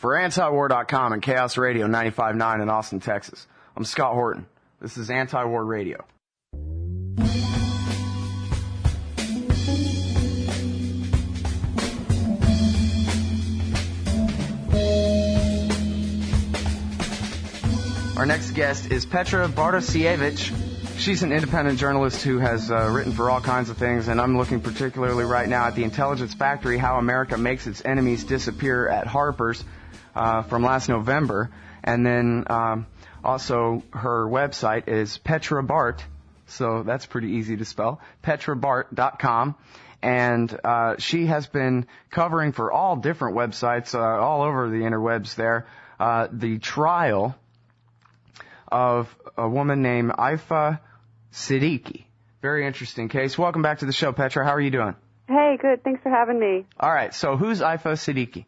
For antiwar.com and Chaos Radio 95.9 in Austin, Texas, I'm Scott Horton. This is Anti-War Radio. Our next guest is Petra Bartosiewicz. She's an independent journalist who has written for all kinds of things, and I'm looking particularly right now at The Intelligence Factory, How America Makes Its Enemies Disappear at Harper's from last November. And then also her website is Petra Bart, so that's pretty easy to spell, petrabart.com. And she has been covering for all different websites all over the interwebs there the trial of a woman named Aafia Siddiqui. Very interesting case. Welcome back to the show, Petra. How are you doing? Hey, good. Thanks for having me. All right. So who's Aafia Siddiqui?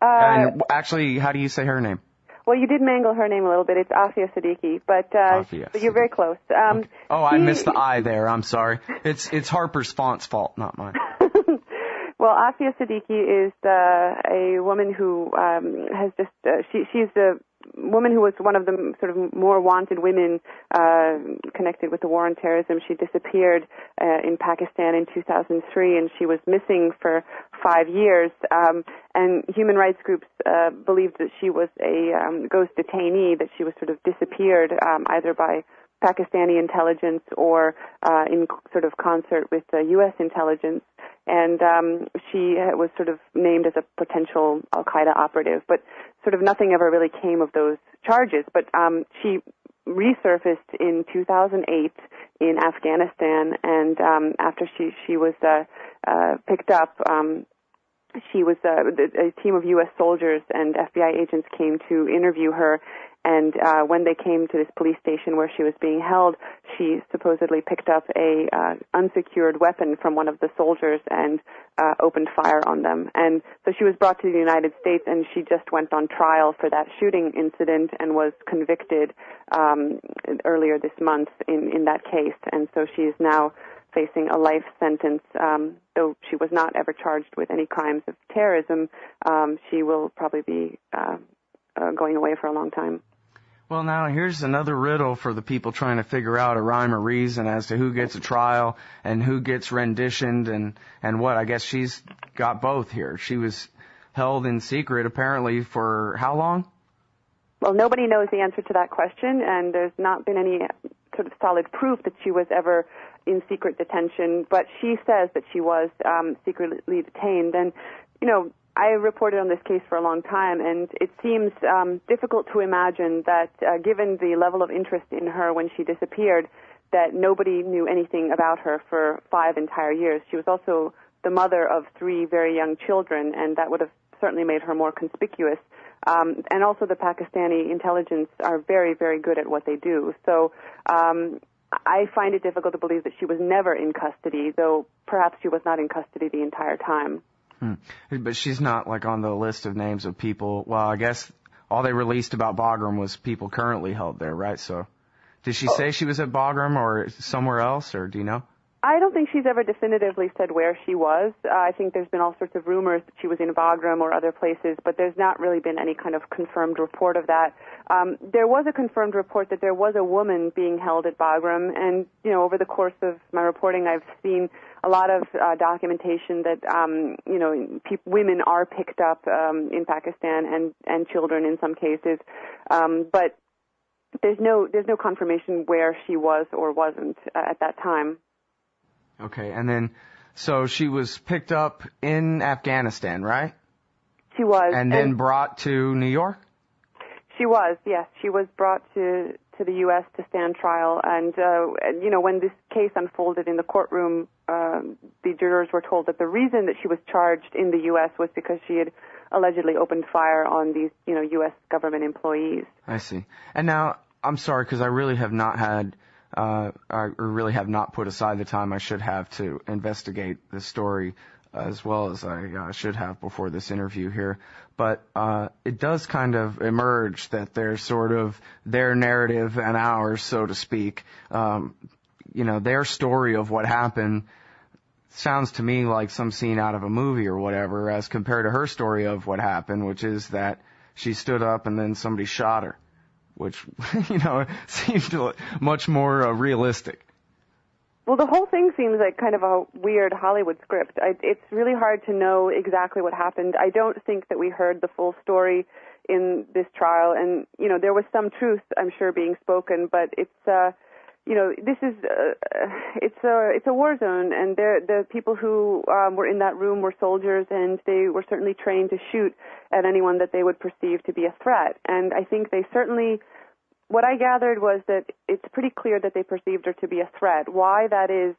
And actually, how do you say her name? Well, you did mangle her name a little bit. It's Aafia Siddiqui, but you're very close. Okay. Oh, I missed the I there. I'm sorry. It's Harper's font's fault, not mine. Well, Aafia Siddiqui is a woman who has just she's a woman who was one of the sort of more wanted women connected with the war on terrorism. She disappeared in Pakistan in 2003, and she was missing for 5 years. And human rights groups believed that she was a ghost detainee, that she was sort of disappeared either by Pakistani intelligence or in sort of concert with U.S. intelligence. And she was sort of named as a potential al-Qaeda operative, but sort of nothing ever really came of those charges. But she resurfaced in 2008 in Afghanistan, and after she was picked up, she was a team of U.S. soldiers and FBI agents came to interview her. And when they came to this police station where she was being held, she supposedly picked up a unsecured weapon from one of the soldiers and opened fire on them. And so she was brought to the United States, and she just went on trial for that shooting incident and was convicted earlier this month in that case. And so she is now facing a life sentence. Though she was not ever charged with any crimes of terrorism, she will probably be going away for a long time. Well, now here's another riddle for the people trying to figure out a rhyme or reason as to who gets a trial and who gets renditioned and what. I guess she's got both here. She was held in secret apparently for how long? Well, nobody knows the answer to that question, and there's not been any sort of solid proof that she was ever in secret detention, but she says that she was secretly detained. And, you know, I reported on this case for a long time, and it seems difficult to imagine that given the level of interest in her when she disappeared, that nobody knew anything about her for 5 entire years. She was also the mother of 3 very young children, and that would have certainly made her more conspicuous. And also the Pakistani intelligence are very, very good at what they do. So I find it difficult to believe that she was never in custody, though perhaps she was not in custody the entire time. But she's not like on the list of names of people. Well, I guess all they released about Bagram was people currently held there, right? So did she say she was at Bagram or somewhere else, or do you know? I don't think she's ever definitively said where she was. I think there's been all sorts of rumors that she was in Bagram or other places, but there's not really been any kind of confirmed report of that. There was a confirmed report that there was a woman being held at Bagram, and, you know, over the course of my reporting, I've seen a lot of documentation that, you know, women are picked up in Pakistan and children in some cases, but there's no confirmation where she was or wasn't at that time. Okay, and then, so she was picked up in Afghanistan, right? She was. And then brought to New York? She was, yes. She was brought to the U.S. to stand trial. And, you know, when this case unfolded in the courtroom, the jurors were told that the reason that she was charged in the U.S. was because she had allegedly opened fire on these, you know, U.S. government employees. I see. And now, I'm sorry, because I really have not had... I really have not put aside the time I should have to investigate this story as well as I should have before this interview here. But it does kind of emerge that there's sort of their narrative and ours, so to speak. You know, their story of what happened sounds to me like some scene out of a movie or whatever, as compared to her story of what happened, which is that she stood up and then somebody shot her, which, seemed much more realistic. Well, the whole thing seems like kind of a weird Hollywood script. It's really hard to know exactly what happened. I don't think that we heard the full story in this trial, and, there was some truth, I'm sure, being spoken, but it's, this is, it's a war zone, and the people who were in that room were soldiers, and they were certainly trained to shoot at anyone that they would perceive to be a threat. And I think they certainly, what I gathered was that it's pretty clear that they perceived her to be a threat. Why that is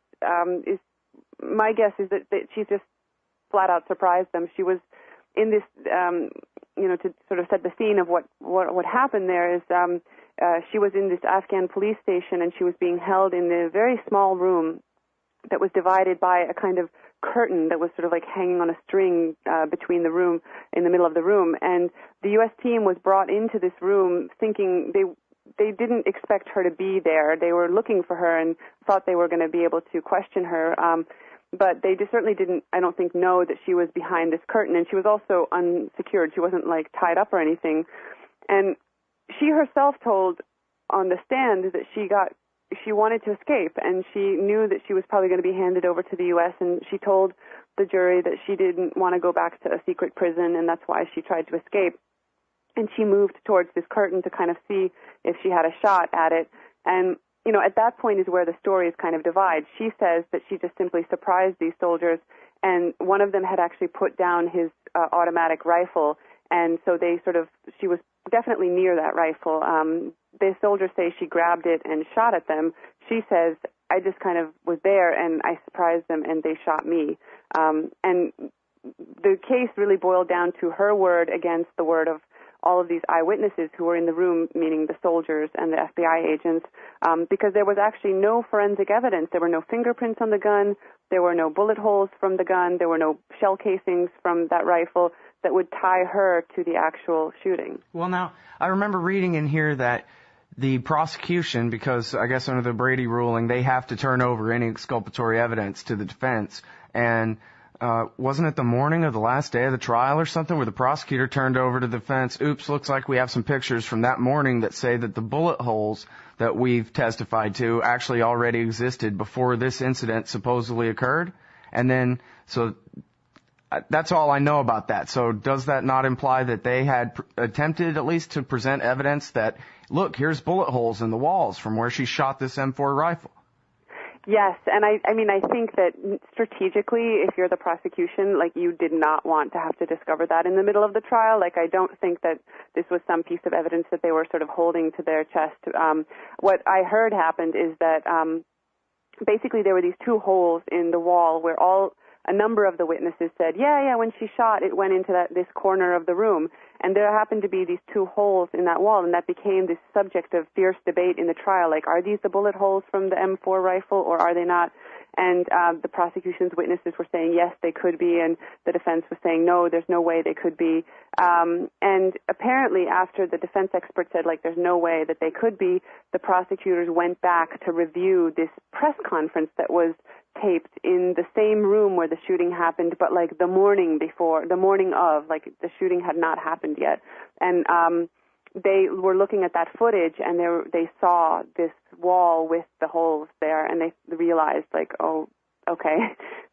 my guess is that she just flat out surprised them. She was in this, to sort of set the scene of what happened there is, she was in this Afghan police station, and she was being held in a very small room that was divided by a kind of curtain that was sort of like hanging on a string between the room, in the middle of the room. And the U.S. team was brought into this room thinking they didn't expect her to be there. They were looking for her and thought they were going to be able to question her. But they just certainly didn't, I don't think, know that she was behind this curtain. And she was also unsecured. She wasn't like tied up or anything. And she herself told on the stand that she wanted to escape, and she knew that she was probably going to be handed over to the U.S., and she told the jury that she didn't want to go back to a secret prison, and that's why she tried to escape. And she moved towards this curtain to kind of see if she had a shot at it. And, at that point is where the stories kind of divide. She says that she just simply surprised these soldiers, and one of them had actually put down his automatic rifle, and so she was definitely near that rifle. The soldiers say she grabbed it and shot at them. She says, I just kind of was there and I surprised them and they shot me. And the case really boiled down to her word against the word of all of these eyewitnesses who were in the room, meaning the soldiers and the FBI agents, because there was actually no forensic evidence. There were no fingerprints on the gun. There were no bullet holes from the gun. There were no shell casings from that rifle that would tie her to the actual shooting. Well, now, I remember reading in here that the prosecution, because I guess under the Brady ruling, they have to turn over any exculpatory evidence to the defense. And wasn't it the morning of the last day of the trial or something where the prosecutor turned over to the defense, oops, looks like we have some pictures from that morning that say that the bullet holes that we've testified to actually already existed before this incident supposedly occurred? And then, so that's all I know about that. So does that not imply that they had attempted at least to present evidence that, look, here's bullet holes in the walls from where she shot this M4 rifle? Yes, and I mean, I think that strategically, if you're the prosecution, like, you did not want to have to discover that in the middle of the trial. Like, I don't think that this was some piece of evidence that they were sort of holding to their chest. What I heard happened is that basically there were these two holes in the wall where a number of the witnesses said, yeah, when she shot, it went into this corner of the room. And there happened to be these two holes in that wall, and that became this subject of fierce debate in the trial. Like, are these the bullet holes from the M4 rifle, or are they not? And the prosecution's witnesses were saying, yes, they could be, and the defense was saying, no, there's no way they could be. And apparently, after the defense expert said, like, there's no way that they could be, the prosecutors went back to review this press conference that was taped in the same room where the shooting happened, but like the morning of, like, the shooting had not happened yet. And they were looking at that footage, and they saw this wall with the holes there, and they realized, like, oh, okay,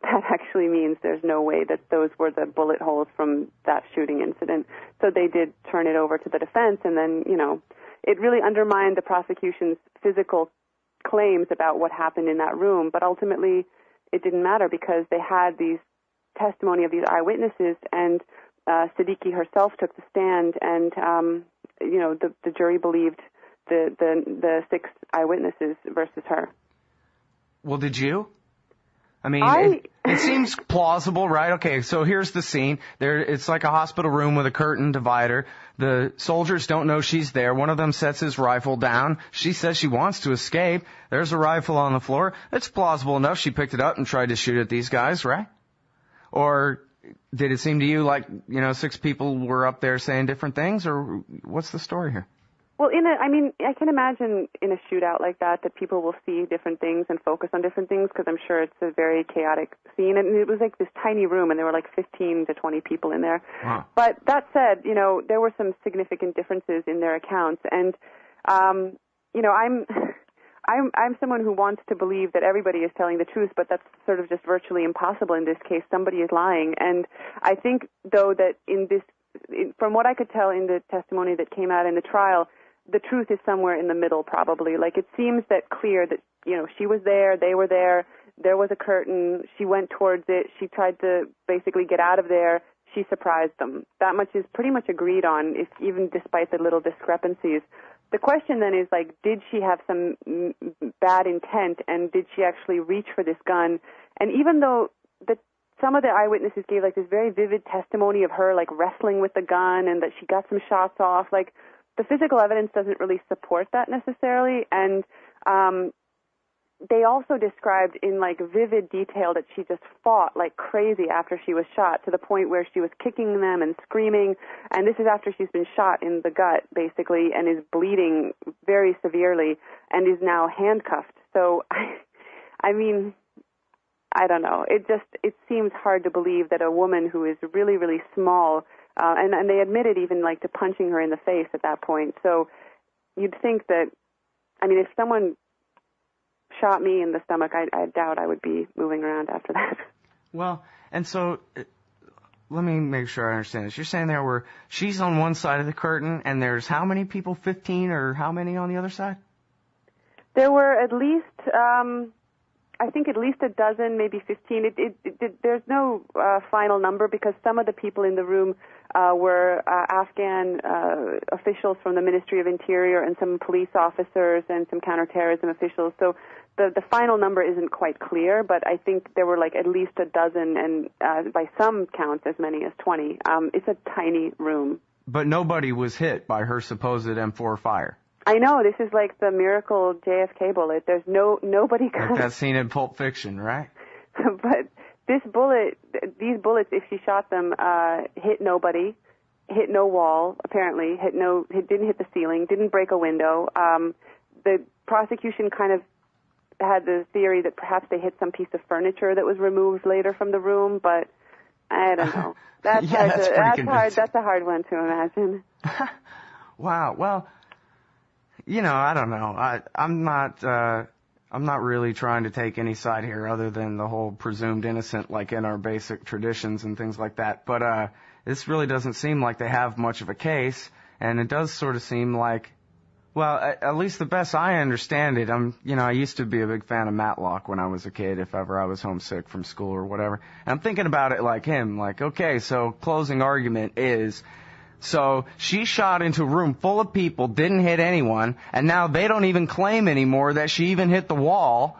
that actually means there's no way that those were the bullet holes from that shooting incident. So they did turn it over to the defense, and then, it really undermined the prosecution's physical claims about what happened in that room, but ultimately it didn't matter because they had these testimony of these eyewitnesses, and Siddiqui herself took the stand, and the jury believed the 6 eyewitnesses versus her. Well, did you? I mean, it seems plausible, right? Okay, so here's the scene. It's like a hospital room with a curtain divider. The soldiers don't know she's there. One of them sets his rifle down. She says she wants to escape. There's a rifle on the floor. It's plausible enough. She picked it up and tried to shoot at these guys, right? Or did it seem to you like, 6 people were up there saying different things, or what's the story here? Well, I can imagine in a shootout like that people will see different things and focus on different things, because I'm sure it's a very chaotic scene. And it was like this tiny room, and there were like 15 to 20 people in there. Wow. But that said, there were some significant differences in their accounts. And, I'm someone who wants to believe that everybody is telling the truth, but that's sort of just virtually impossible in this case. Somebody is lying. And I think, though, that from what I could tell in the testimony that came out in the trial, the truth is somewhere in the middle, probably. Like, it seems that clear that, she was there, they were there was a curtain, she went towards it, she tried to basically get out of there, she surprised them. That much is pretty much agreed on, even despite the little discrepancies. The question then is, like, did she have some bad intent, and did she actually reach for this gun? And even though some of the eyewitnesses gave, like, this very vivid testimony of her, like, wrestling with the gun and that she got some shots off, like, the physical evidence doesn't really support that necessarily. And they also described in, like, vivid detail that she just fought like crazy after she was shot, to the point where she was kicking them and screaming. And this is after she's been shot in the gut, basically, and is bleeding very severely and is now handcuffed. So, I mean, I don't know. It seems hard to believe that a woman who is really, really small, and they admitted even, like, to punching her in the face at that point. So you'd think that, I mean, if someone shot me in the stomach, I doubt I would be moving around after that. Well, and so let me make sure I understand this. You're saying she's on one side of the curtain, and there's how many people, 15, or how many on the other side? There were at least, I think at least a dozen, maybe 15. There's no final number, because some of the people in the room were Afghan officials from the Ministry of Interior, and some police officers, and some counterterrorism officials. So the final number isn't quite clear, but I think there were, like, at least a dozen, and by some counts as many as 20. It's a tiny room. But nobody was hit by her supposed M4 fire. I know, this is like the miracle JFK bullet. There's nobody. Like that scene in Pulp Fiction, right? But these bullets, if she shot them, hit nobody, hit no wall, apparently, didn't hit the ceiling, didn't break a window. The prosecution kind of had the theory that perhaps they hit some piece of furniture that was removed later from the room, but I don't know. That's a hard one to imagine. Wow. Well, I don't know. I'm not really trying to take any side here, other than the whole presumed innocent, like in our basic traditions and things like that. But this really doesn't seem like they have much of a case, and it does sort of seem like, well, at least the best I understand it. I used to be a big fan of Matlock when I was a kid, if ever I was homesick from school or whatever. And I'm thinking about it like him, like, okay, so closing argument is, so she shot into a room full of people, didn't hit anyone, and now they don't even claim anymore that she even hit the wall.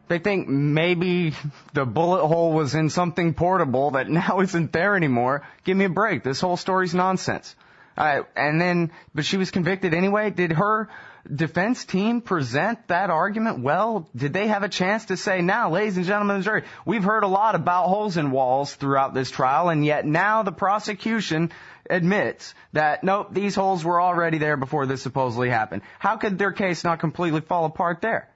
They think maybe the bullet hole was in something portable that now isn't there anymore. Give me a break. This whole story's nonsense. But she was convicted anyway. Did her defense team present that argument well? Did they have a chance to say, now, ladies and gentlemen of the jury, we've heard a lot about holes in walls throughout this trial, and yet now the prosecution admits that, nope, these holes were already there before this supposedly happened. How could their case not completely fall apart there?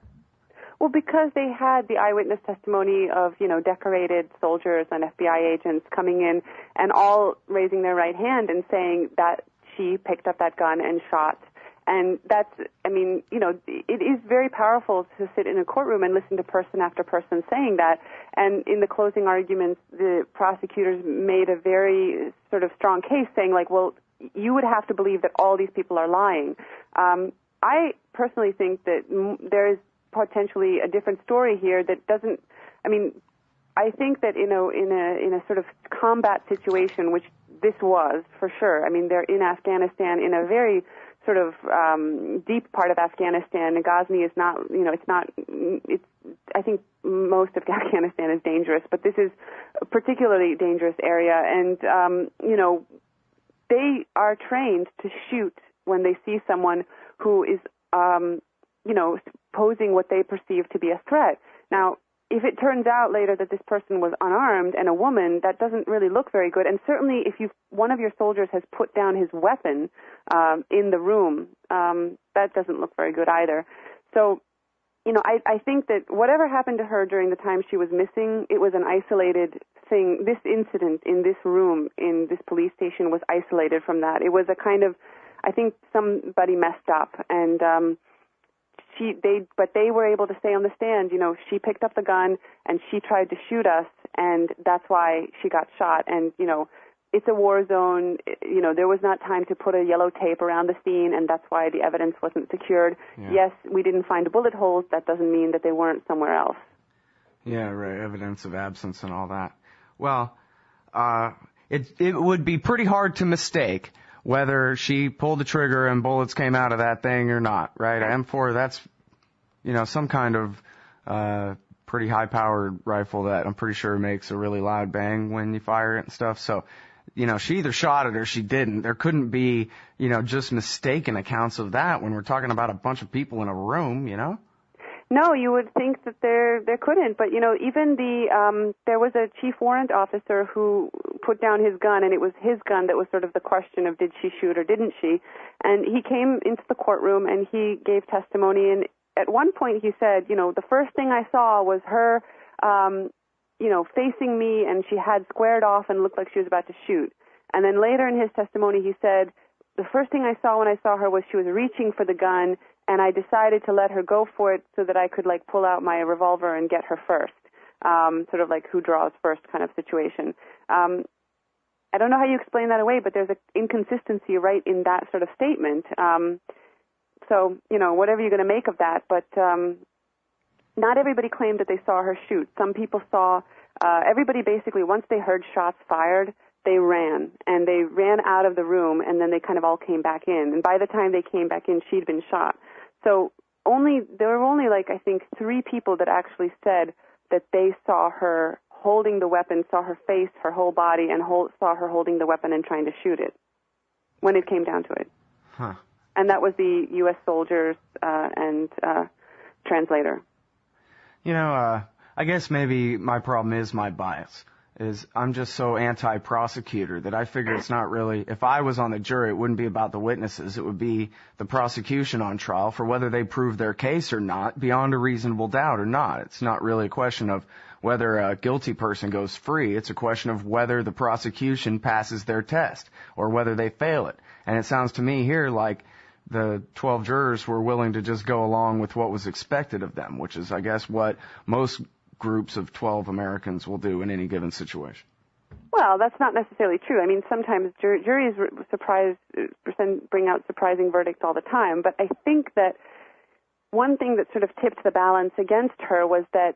Well, because they had the eyewitness testimony of, decorated soldiers and FBI agents coming in and all raising their right hand and saying that she picked up that gun and shot. And that's, it is very powerful to sit in a courtroom and listen to person after person saying that. And in the closing arguments, the prosecutors made a very sort of strong case saying, like, well, you would have to believe that all these people are lying. I personally think that there is potentially a different story here that doesn't, I think that, in a sort of combat situation, which this was for sure. They're in Afghanistan, in a very sort of deep part of Afghanistan. Ghazni is not, I think most of Afghanistan is dangerous, but this is a particularly dangerous area. And, they are trained to shoot when they see someone who is, posing what they perceive to be a threat. Now, if it turns out later that this person was unarmed and a woman, that doesn't really look very good. And certainly if one of your soldiers has put down his weapon in the room, that doesn't look very good either. So, I think that whatever happened to her during the time she was missing, it was an isolated thing. This incident in this room, in this police station, was isolated from that. It was a kind of, I think somebody messed up, and but they were able to say on the stand, she picked up the gun and she tried to shoot us, and that's why she got shot. And, it's a war zone. There was not time to put a yellow tape around the scene, and that's why the evidence wasn't secured. Yeah. Yes, we didn't find bullet holes. That doesn't mean that they weren't somewhere else. Yeah, right. Evidence of absence and all that. Well, it would be pretty hard to mistake whether she pulled the trigger and bullets came out of that thing or not, right? M4, that's, some kind of pretty high-powered rifle that I'm pretty sure makes a really loud bang when you fire it and stuff. So, she either shot it or she didn't. There couldn't be, just mistaken accounts of that when we're talking about a bunch of people in a room, No, you would think that there couldn't, but even there was a chief warrant officer who put down his gun, and it was his gun that was sort of the question of did she shoot or didn't she? And he came into the courtroom and he gave testimony, and at one point he said, the first thing I saw was her, facing me, and she had squared off and looked like she was about to shoot. And then later in his testimony he said, the first thing I saw when I saw her was she was reaching for the gun, and I decided to let her go for it so that I could, pull out my revolver and get her first, sort of like who draws first kind of situation. I don't know how you explain that away, but there's an inconsistency right in that sort of statement. So, whatever you're going to make of that, but not everybody claimed that they saw her shoot. Some people saw, everybody basically, once they heard shots fired, they ran, and they ran out of the room, and then they kind of all came back in. And by the time they came back in, she'd been shot. So there were only, I think, 3 people that actually said that they saw her holding the weapon, saw her face, her whole body, and saw her holding the weapon and trying to shoot it when it came down to it. Huh. And that was the U.S. soldiers and translator. I guess maybe my problem is my bias. I'm just so anti-prosecutor that I figure it's not really, if I was on the jury, it wouldn't be about the witnesses. It would be the prosecution on trial for whether they prove their case or not, beyond a reasonable doubt or not. It's not really a question of whether a guilty person goes free. It's a question of whether the prosecution passes their test or whether they fail it. And it sounds to me here like the 12 jurors were willing to just go along with what was expected of them, which is, I guess, what most groups of 12 Americans will do in any given situation. Well, that's not necessarily true. I mean, sometimes juries bring out surprising verdicts all the time, but I think that one thing that sort of tipped the balance against her was that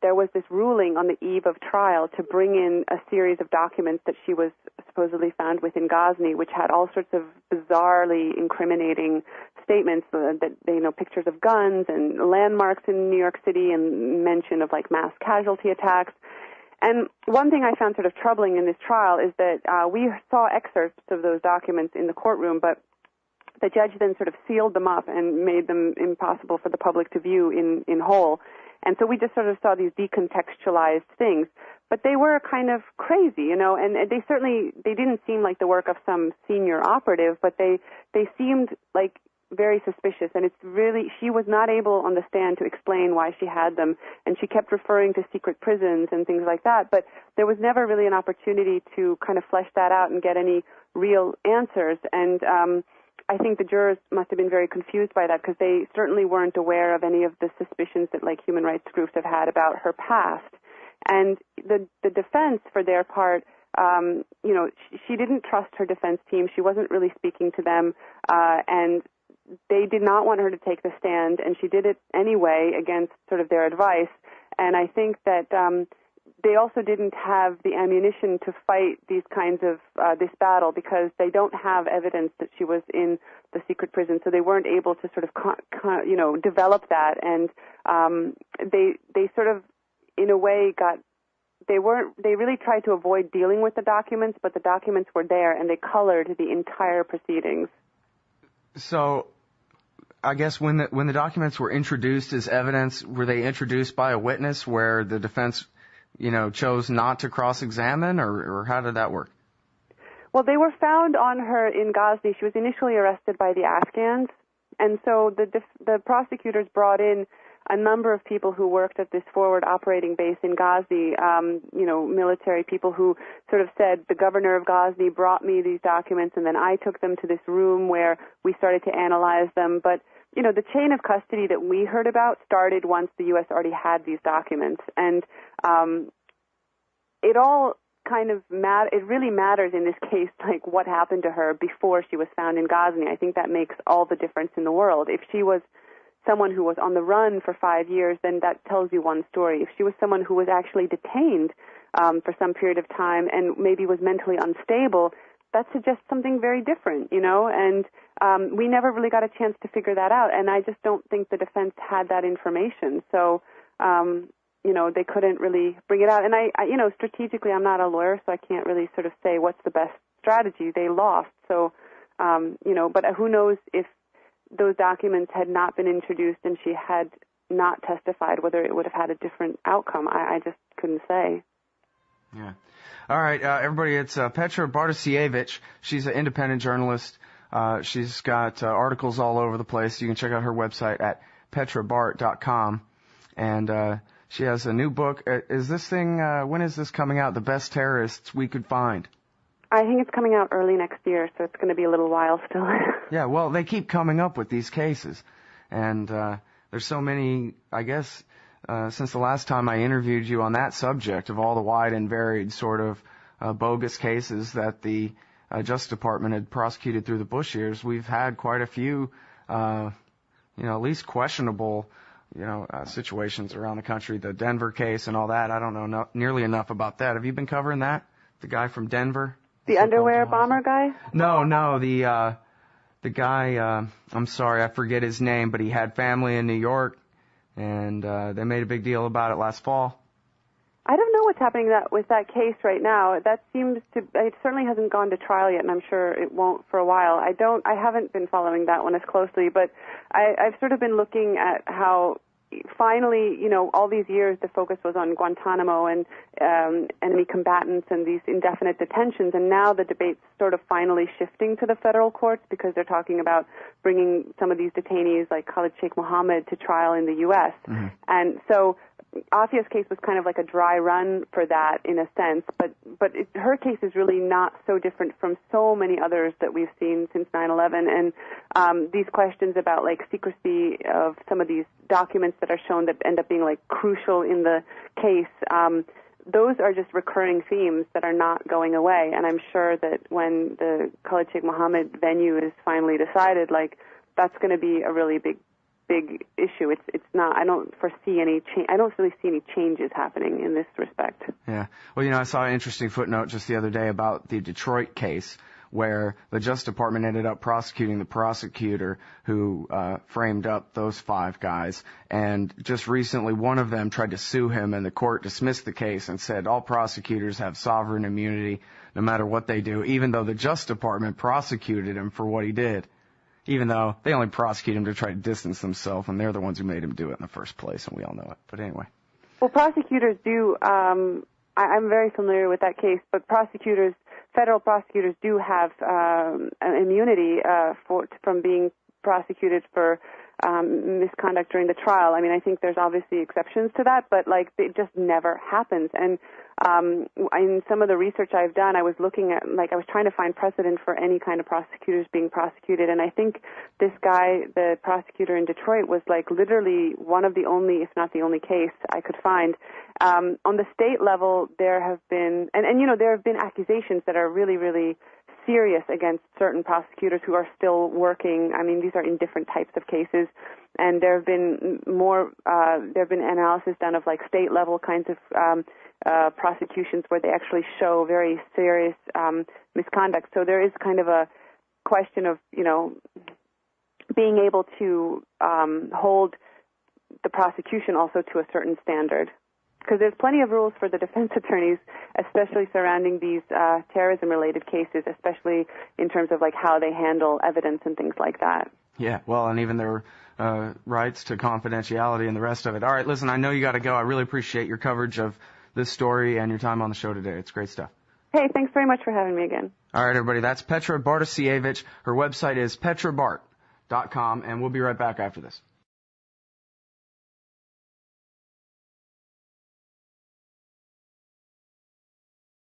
there was this ruling on the eve of trial to bring in a series of documents that she was supposedly found with in Ghazni, which had all sorts of bizarrely incriminating statements, pictures of guns and landmarks in New York City and mention of mass casualty attacks. And one thing I found sort of troubling in this trial is that we saw excerpts of those documents in the courtroom, but the judge then sort of sealed them up and made them impossible for the public to view in whole. And so we just sort of saw these decontextualized things. But they were kind of crazy, and they didn't seem like the work of some senior operative, but they seemed like very suspicious. And it's really, she was not able on the stand to explain why she had them, and she kept referring to secret prisons and things like that, but there was never really an opportunity to kind of flesh that out and get any real answers. And I think the jurors must have been very confused by that because they certainly weren't aware of any of the suspicions that human rights groups have had about her past. And the defense, for their part, she didn't trust her defense team. She wasn't really speaking to them, and they did not want her to take the stand, and she did it anyway against sort of their advice. And I think that they also didn't have the ammunition to fight these kinds of this battle because they don't have evidence that she was in the secret prison, so they weren't able to sort of develop that. And they sort of, in a way, they really tried to avoid dealing with the documents, but the documents were there and they colored the entire proceedings. So I guess when the documents were introduced as evidence, were they introduced by a witness where the defense, chose not to cross-examine, or how did that work? Well, they were found on her in Ghazni. She was initially arrested by the Afghans, and so the prosecutors brought in a number of people who worked at this forward operating base in Ghazni, military people who sort of said, the governor of Ghazni brought me these documents, and then I took them to this room where we started to analyze them. But, the chain of custody that we heard about started once the U.S. already had these documents. And it all kind of it really matters in this case, like what happened to her before she was found in Ghazni. I think that makes all the difference in the world. If she was someone who was on the run for 5 years, then that tells you one story. If she was someone who was actually detained for some period of time and maybe was mentally unstable, that suggests something very different, and we never really got a chance to figure that out, and I just don't think the defense had that information. So, they couldn't really bring it out. And I strategically, I'm not a lawyer, so I can't really sort of say what's the best strategy. They lost. So, but who knows if those documents had not been introduced and she had not testified, whether it would have had a different outcome. I just couldn't say. Yeah. All right, everybody, it's Petra Bartosiewicz. She's an independent journalist. She's got articles all over the place. You can check out her website at petrabart.com. And she has a new book. Is this thing, when is this coming out? The Best Terrorists We Could Find. I think it's coming out early next year, so it's going to be a little while still. Yeah, well, they keep coming up with these cases. And there's so many, I guess, since the last time I interviewed you on that subject of all the wide and varied sort of bogus cases that the Justice Department had prosecuted through the Bush years, we've had quite a few, at least questionable, situations around the country. The Denver case and all that, I don't know nearly enough about that. Have you been covering that? The guy from Denver? The underwear bomber guy? No, the guy, I'm sorry, I forget his name, but he had family in New York, and they made a big deal about it last fall. I don't know what's happening with that case right now. That it certainly hasn't gone to trial yet, and I'm sure it won't for a while. I haven't been following that one as closely, but I've sort of been looking at how finally, all these years the focus was on Guantanamo and enemy combatants and these indefinite detentions, and now the debate's sort of finally shifting to the federal courts because they're talking about bringing some of these detainees like Khalid Sheikh Mohammed to trial in the U.S. Mm-hmm. And so Aafia's case was kind of like a dry run for that in a sense, but her case is really not so different from so many others that we've seen since 9/11. And these questions about like secrecy of some of these documents that are shown that end up being like crucial in the case, those are just recurring themes that are not going away. And I'm sure that when the Khalid Sheikh Mohammed venue is finally decided, like that's going to be a really big issue. It's not. I don't foresee any change. I don't really see any changes happening in this respect. Yeah. Well, I saw an interesting footnote just the other day about the Detroit case where the Justice Department ended up prosecuting the prosecutor who framed up those 5 guys. And just recently, one of them tried to sue him, and the court dismissed the case and said all prosecutors have sovereign immunity no matter what they do, even though the Justice Department prosecuted him for what he did. Even though they only prosecute him to try to distance themselves, and they're the ones who made him do it in the first place, and we all know it. But anyway. Well, prosecutors do, I'm very familiar with that case, but federal prosecutors do have immunity from being prosecuted for misconduct during the trial. I mean, I think there's obviously exceptions to that, but like it just never happens. And in some of the research I've done, I was looking at, I was trying to find precedent for any kind of prosecutors being prosecuted, and I think this guy, the prosecutor in Detroit, was like literally one of the only, if not the only case I could find. On the state level, there have been, and there have been accusations that are really, really serious against certain prosecutors who are still working. I mean, these are in different types of cases, and there have been analysis done of like state level kinds of prosecutions where they actually show very serious misconduct. So there is kind of a question of being able to hold the prosecution also to a certain standard. Because there's plenty of rules for the defense attorneys, especially surrounding these terrorism-related cases, especially in terms of like how they handle evidence and things like that. Yeah, well, and even their rights to confidentiality and the rest of it. All right, listen, I know you got to go. I really appreciate your coverage of this story and your time on the show today. It's great stuff. Hey, thanks very much for having me again. All right, everybody, that's Petra Bartosiewicz. Her website is petrabart.com, and we'll be right back after this.